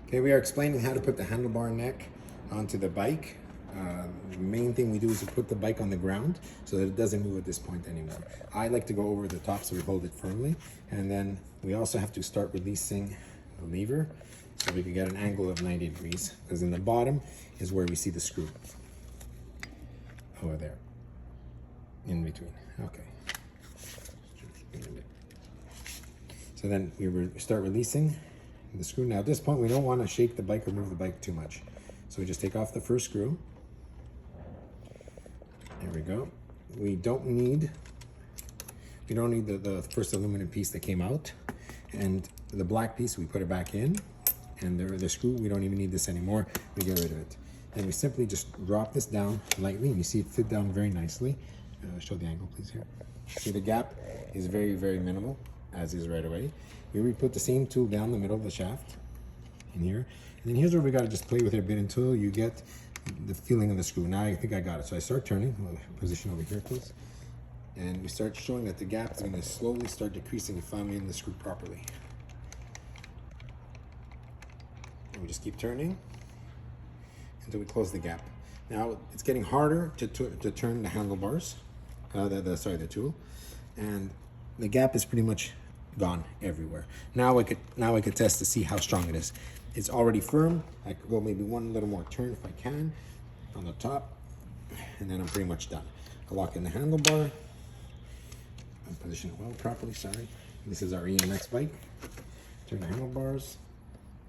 Okay, we are explaining how to put the handlebar neck onto the bike. The main thing we do is to put the bike on the ground so that it doesn't move at this point anymore. I like to go over the top so we hold it firmly, and then we also have to start releasing the lever so we can get an angle of 90 degrees, because in the bottom is where we see the screw. Over there, in between. Okay. So then we start releasing the screw. Now at this point we don't want to shake the bike or move the bike too much. So we just take off the first screw. There we go. We don't need the first aluminum piece that came out. And the black piece, we put it back in. And the screw, we don't even need this anymore. We get rid of it. And we simply just drop this down lightly. You see it fit down very nicely. Show the angle please here. See the gap is very, very minimal, as is right away. We put the same tool down the middle of the shaft in here. And then here's where we got to just play with it a bit until you get the feeling of the screw. Now I think I got it. So I start turning, position over here please. And we start showing that the gap is going to slowly start decreasing if I'm in the screw properly. And we just keep turning until we close the gap. Now it's getting harder to turn the handlebars, the tool, and the gap is pretty much gone everywhere. Now I could test to see how strong it is. It's already firm. I could go maybe one little more turn if I can on the top, and then I'm pretty much done. I lock in the handlebar and position it well properly. Sorry, this is our EMX bike. Turn the handlebars,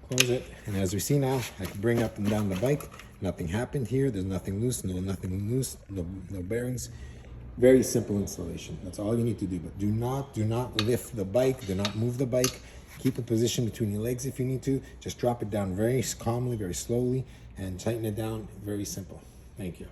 close it, and as we see now, I can bring up and down the bike. Nothing happened here. There's nothing loose. Nothing loose. No bearings. Very simple installation. That's all you need to do. But do not lift the bike. Do not move the bike. Keep a position between your legs if you need to. Just drop it down very calmly, very slowly, and tighten it down. Very simple. Thank you.